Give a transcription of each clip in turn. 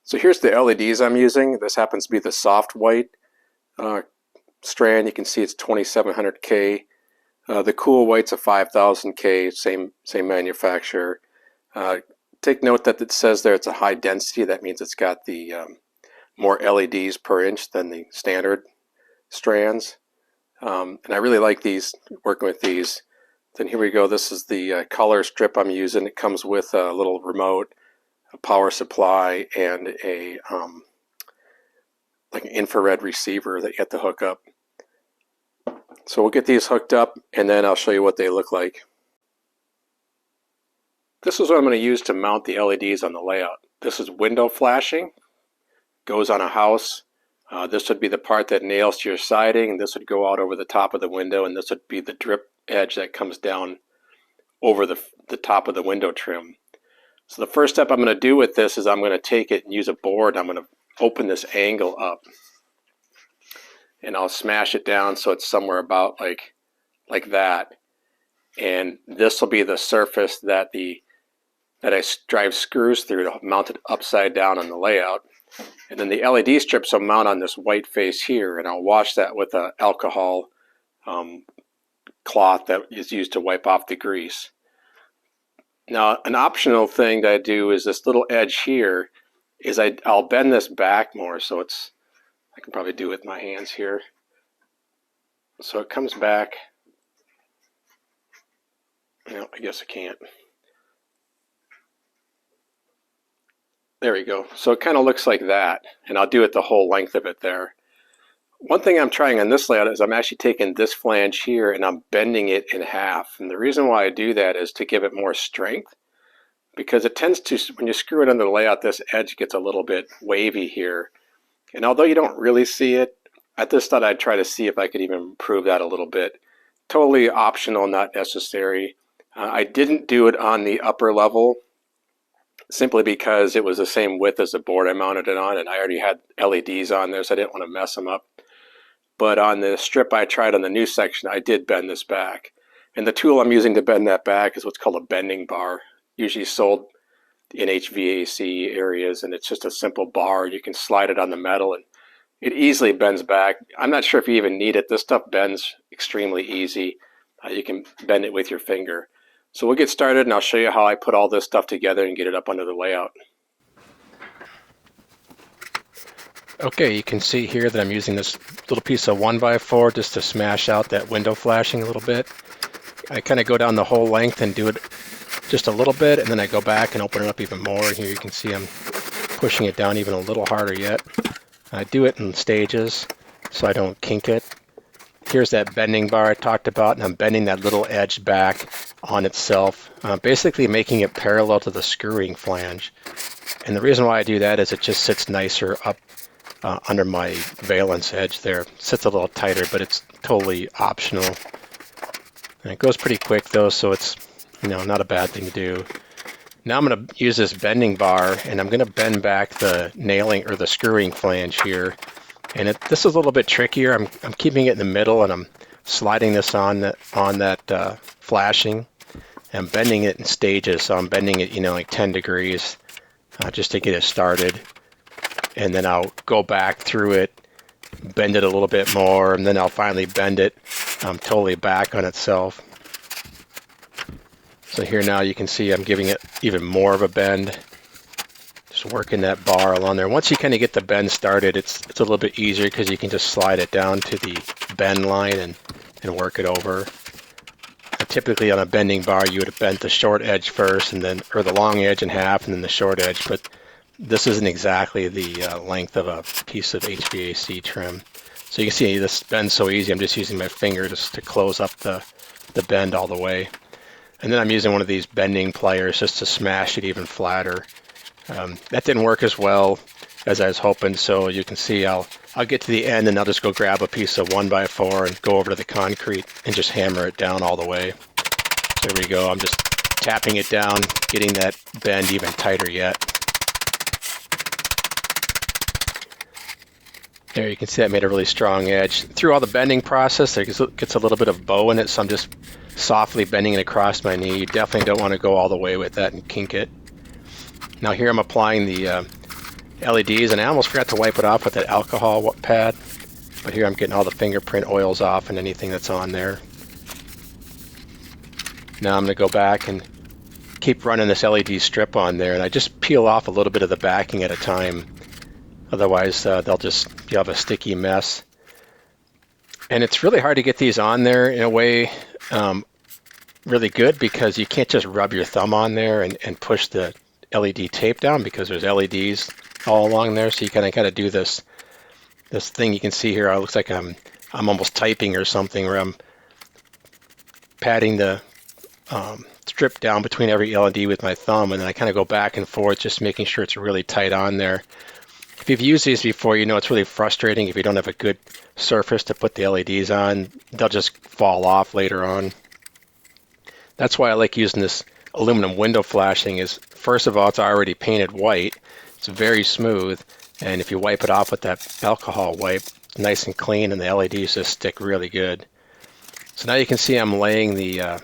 So here's the LEDs I'm using. This happens to be the soft white strand. You can see it's 2700K. The cool white's a 5000K, same manufacturer. Take note that it says there it's a high density. That means it's got the more LEDs per inch than the standard strands. And I really like these, working with these. Then here we go. This is the color strip I'm using. It comes with a little remote, a power supply, and a like an infrared receiver that you have to hook up. So we'll get these hooked up and then I'll show you what they look like. This is what I'm going to use to mount the LEDs on the layout. This is window flashing. Goes on a house. This would be the part that nails to your siding, and this would go out over the top of the window, and this would be the drip edge that comes down over the top of the window trim. So the first step I'm going to do with this is I'm going to take it and use a board. I'm going to open this angle up, and I'll smash it down so it's somewhere about like that. And this will be the surface that I drive screws through to mount it upside down on the layout. And then the LED strips will mount on this white face here, and I'll wash that with an alcohol cloth that is used to wipe off the grease. Now, an optional thing that I do is this little edge here is I'll bend this back more, so I can probably do it with my hands here. So it comes back. No, I guess I can't. There we go. So it kind of looks like that, and I'll do it the whole length of it there. One thing I'm trying on this layout is I'm actually taking this flange here and I'm bending it in half. And the reason why I do that is to give it more strength, because it tends to, when you screw it under the layout, this edge gets a little bit wavy here. And although you don't really see it, I just thought I'd try to see if I could even improve that a little bit. Totally optional, not necessary. I didn't do it on the upper level simply because it was the same width as the board I mounted it on, and I already had LEDs on there, so I didn't want to mess them up. But on the strip I tried on the new section, I did bend this back. And the tool I'm using to bend that back is what's called a bending bar, usually sold in HVAC areas, and it's just a simple bar. You can slide it on the metal and it easily bends back. I'm not sure if you even need it. This stuff bends extremely easy. You can bend it with your finger. So we'll get started and I'll show you how I put all this stuff together and get it up under the layout. Okay, you can see here that I'm using this little piece of 1x4 just to smash out that window flashing a little bit. I kind of go down the whole length and do it just a little bit, and then I go back and open it up even more. Here you can see I'm pushing it down even a little harder yet. I do it in stages so I don't kink it. Here's that bending bar I talked about, and I'm bending that little edge back on itself, basically making it parallel to the screwing flange. And the reason why I do that is it just sits nicer up under my valence edge there. It sits a little tighter, but it's totally optional. And it goes pretty quick though, so it's not a bad thing to do. Now I'm going to use this bending bar, and I'm going to bend back the nailing or the screwing flange here. And this is a little bit trickier. I'm keeping it in the middle, and I'm sliding this on that flashing. I'm bending it in stages, so I'm bending it like 10 degrees just to get it started. And then I'll go back through it, bend it a little bit more, and then I'll finally bend it totally back on itself. So here now you can see I'm giving it even more of a bend, just working that bar along there. Once you kind of get the bend started, it's a little bit easier because you can just slide it down to the bend line and work it over. Typically on a bending bar you would have bent the short edge first, or the long edge in half, and then the short edge, but this isn't exactly the length of a piece of HVAC trim. So you can see this bends so easy. I'm just using my finger just to close up the bend all the way. And then I'm using one of these bending pliers just to smash it even flatter. That didn't work as well as I was hoping, so you can see I'll get to the end and I'll just go grab a piece of 1x4 and go over to the concrete and just hammer it down all the way. So there we go. I'm just tapping it down, getting that bend even tighter yet. There you can see that made a really strong edge. Through all the bending process, there gets a little bit of bow in it, so I'm just softly bending it across my knee. You definitely don't want to go all the way with that and kink it. Now here I'm applying the LEDs, and I almost forgot to wipe it off with that alcohol pad. But here I'm getting all the fingerprint oils off and anything that's on there. Now I'm going to go back and keep running this LED strip on there, and I just peel off a little bit of the backing at a time. Otherwise, you'll have a sticky mess. And it's really hard to get these on there in a way really good, because you can't just rub your thumb on there and push the LED tape down, because there's LEDs all along there. So you kind of do this thing you can see here. It looks like I'm almost typing or something, where I'm patting the strip down between every LED with my thumb, and then I kind of go back and forth, just making sure it's really tight on there. If you've used these before, you know it's really frustrating if you don't have a good surface to put the LEDs on. They'll just fall off later on. That's why I like using this aluminum window flashing. Is first of all, it's already painted white. It's very smooth, and if you wipe it off with that alcohol wipe, it's nice and clean, and the LEDs just stick really good. So now you can see I'm laying the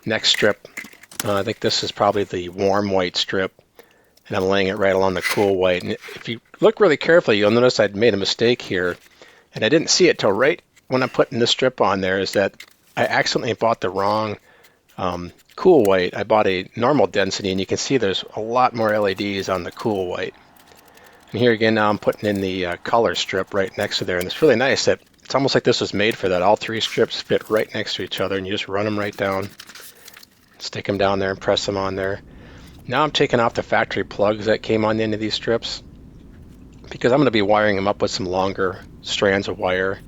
next strip. I think this is probably the warm white strip, and I'm laying it right along the cool white. And if you look really carefully, you'll notice I'd made a mistake here, and I didn't see it till right when I'm putting this strip on there, is that I accidentally bought the wrong cool white. I bought a normal density, and you can see there's a lot more LEDs on the cool white. And here again, now I'm putting in the color strip right next to there, and it's really nice that it's almost like this was made for that. All three strips fit right next to each other, and you just run them right down, stick them down there, and press them on there. Now I'm taking off the factory plugs that came on the end of these strips, because I'm going to be wiring them up with some longer strands of wire.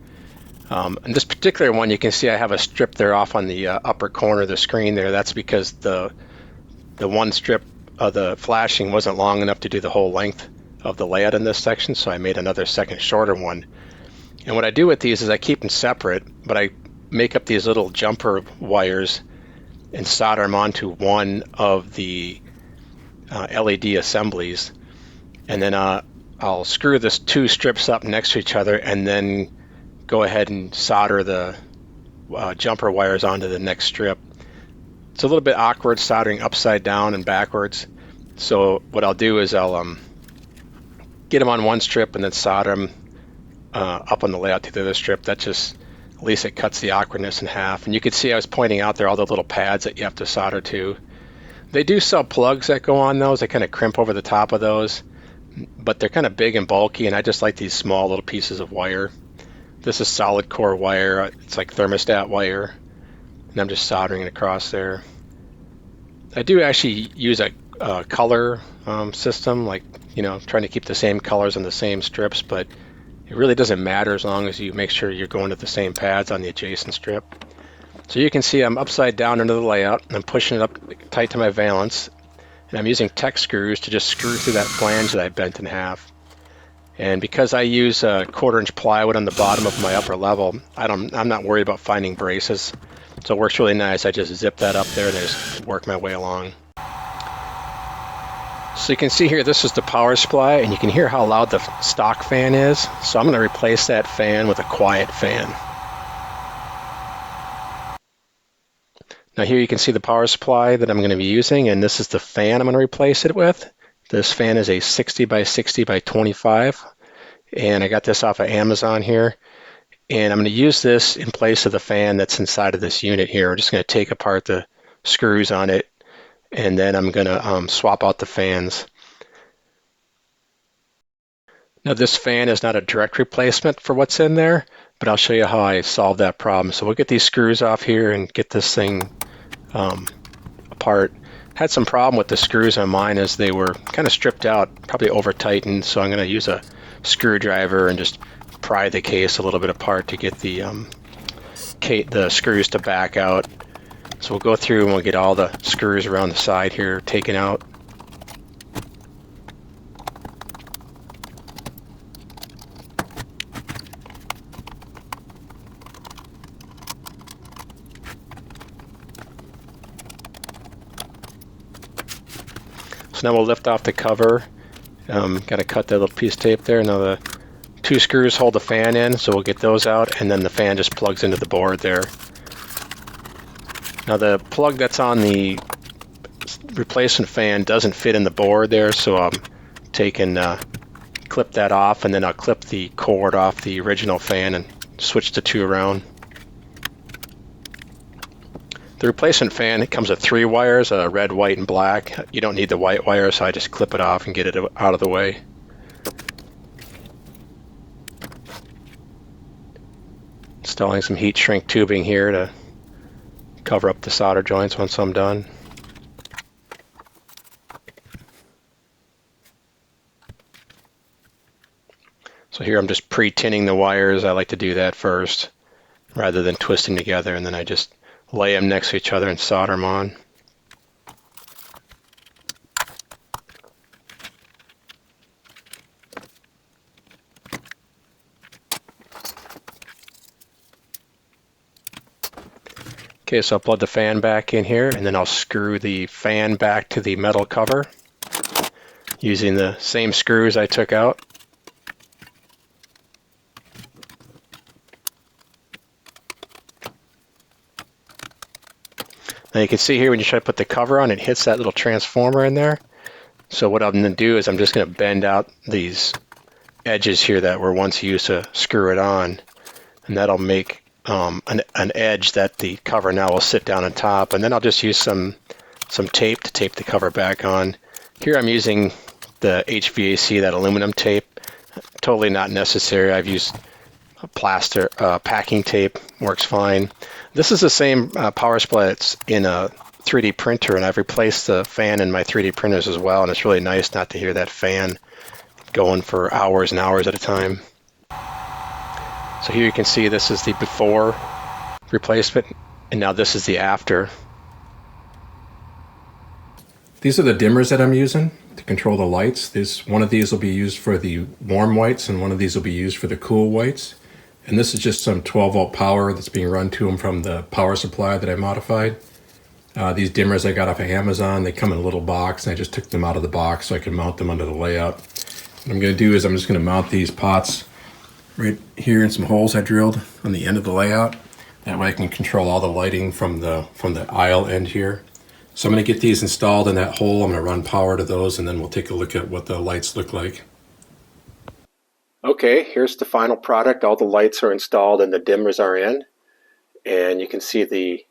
And this particular one, you can see I have a strip there off on the upper corner of the screen there. That's because the one strip of the flashing wasn't long enough to do the whole length of the layout in this section, so I made another second shorter one. And what I do with these is I keep them separate, but I make up these little jumper wires and solder them onto one of the LED assemblies, and then I'll screw this two strips up next to each other, and then go ahead and solder the jumper wires onto the next strip. It's a little bit awkward soldering upside down and backwards, so what I'll do is I'll get them on one strip and then solder them up on the layout to the other strip. That just, at least it cuts the awkwardness in half. And you can see I was pointing out there all the little pads that you have to solder to. They do sell plugs that go on those. They kind of crimp over the top of those, but they're kind of big and bulky, and I just like these small little pieces of wire. This is solid core wire. It's like thermostat wire, and I'm just soldering it across there. I do actually use a color system, like, trying to keep the same colors on the same strips, but it really doesn't matter as long as you make sure you're going to the same pads on the adjacent strip. So you can see I'm upside down under the layout, and I'm pushing it up tight to my valance, and I'm using tech screws to just screw through that flange that I bent in half. And because I use a 1/4-inch plywood on the bottom of my upper level, I'm not worried about finding braces, so it works really nice. I just zip that up there and I just work my way along. So you can see here, this is the power supply, and you can hear how loud the stock fan is. So I'm going to replace that fan with a quiet fan. Now here you can see the power supply that I'm going to be using, and this is the fan I'm going to replace it with. This fan is a 60 by 60 by 25, and I got this off of Amazon here. And I'm going to use this in place of the fan that's inside of this unit here. I'm just going to take apart the screws on it, and then I'm going to swap out the fans. Now this fan is not a direct replacement for what's in there, but I'll show you how I solved that problem. So we'll get these screws off here and get this thing apart. Had some problem with the screws on mine as they were kind of stripped out, probably over tightened, so I'm going to use a screwdriver and just pry the case a little bit apart to get the screws to back out. So we'll go through and we'll get all the screws around the side here taken out. So now we'll lift off the cover. Got to cut that little piece of tape there. Now the two screws hold the fan in, so we'll get those out, and then the fan just plugs into the board there. Now the plug that's on the replacement fan doesn't fit in the board there, so I'm taking clip that off, and then I'll clip the cord off the original fan and switch the two around. The replacement fan, it comes with 3 wires, red, white, and black. You don't need the white wire, so I just clip it off and get it out of the way. Installing some heat shrink tubing here to cover up the solder joints once I'm done. So here I'm just pre-tinning the wires. I like to do that first rather than twisting together, and then I just lay them next to each other and solder them on. Okay, so I'll plug the fan back in here, and then I'll screw the fan back to the metal cover using the same screws I took out. Now you can see here when you try to put the cover on, it hits that little transformer in there. So what I'm going to do is I'm just going to bend out these edges here that were once used to screw it on, and that'll make an edge that the cover now will sit down on top. And then I'll just use some tape to tape the cover back on. Here I'm using the HVAC, that aluminum tape. Totally not necessary. I've used plaster packing tape, works fine. This is the same power supply that's in a 3D printer, and I've replaced the fan in my 3D printers as well, and it's really nice not to hear that fan going for hours and hours at a time. So here you can see this is the before replacement, and now this is the after. These are the dimmers that I'm using to control the lights. One of these will be used for the warm whites, and one of these will be used for the cool whites. And this is just some 12-volt power that's being run to them from the power supply that I modified. These dimmers I got off of Amazon. They come in a little box, and I just took them out of the box so I can mount them under the layout. What I'm going to do is I'm just going to mount these pots right here in some holes I drilled on the end of the layout. That way I can control all the lighting from the aisle end here. So I'm going to get these installed in that hole. I'm going to run power to those, and then we'll take a look at what the lights look like. Okay, here's the final product. All the lights are installed and the dimmers are in, and you can see the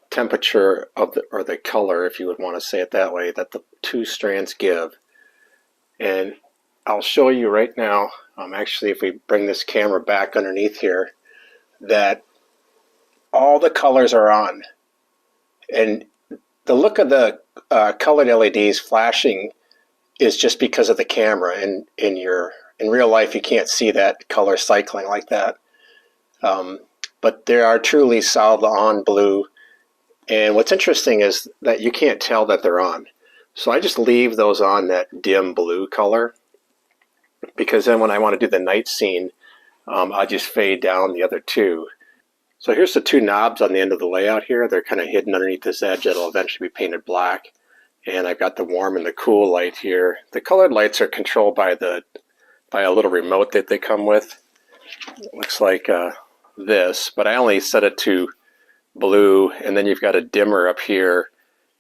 temperature of or the color, if you would want to say it that way, that the two strands give. And I'll show you right now, actually if we bring this camera back underneath here, that all the colors are on. And the look of the colored LEDs flashing is just because of the camera. In real life, you can't see that color cycling like that. But they are truly solid on blue. And what's interesting is that you can't tell that they're on. So I just leave those on that dim blue color, because then when I want to do the night scene, I just fade down the other two. So here's the two knobs on the end of the layout here. They're kind of hidden underneath this edge that'll eventually be painted black. And I've got the warm and the cool light here. The colored lights are controlled by a little remote that they come with. It looks like this, but I only set it to blue, and then you've got a dimmer up here,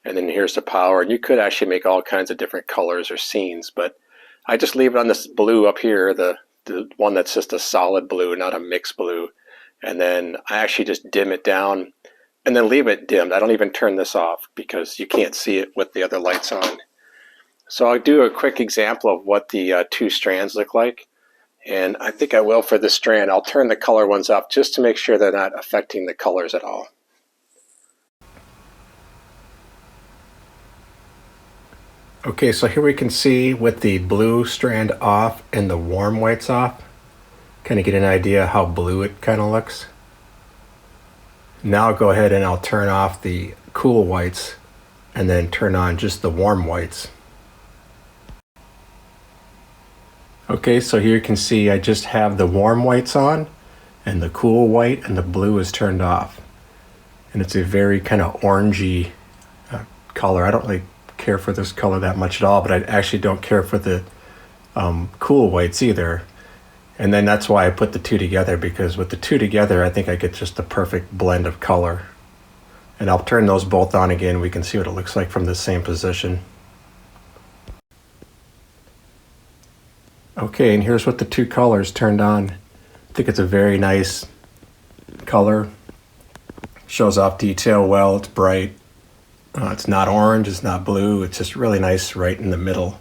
and then here's the power. And you could actually make all kinds of different colors or scenes, but I just leave it on this blue up here, the one that's just a solid blue, not a mixed blue. And then I actually just dim it down and then leave it dimmed. I don't even turn this off because you can't see it with the other lights on. So I'll do a quick example of what the two strands look like. And I think I will for this strand. I'll turn the color ones up just to make sure they're not affecting the colors at all. Okay, so here we can see with the blue strand off and the warm whites off, kind of get an idea how blue it kind of looks. Now I'll go ahead and I'll turn off the cool whites and then turn on just the warm whites. Okay, so here you can see I just have the warm whites on and the cool white, and the blue is turned off. And it's a very kind of orangey color. I don't really care for this color that much at all, but I actually don't care for the cool whites either. And then that's why I put the two together, because with the two together I think I get just the perfect blend of color. And I'll turn those both on again. We can see what it looks like from the same position. Okay, and here's what the two colors turned on. I think it's a very nice color. Shows off detail well, it's bright. It's not orange, it's not blue, it's just really nice right in the middle.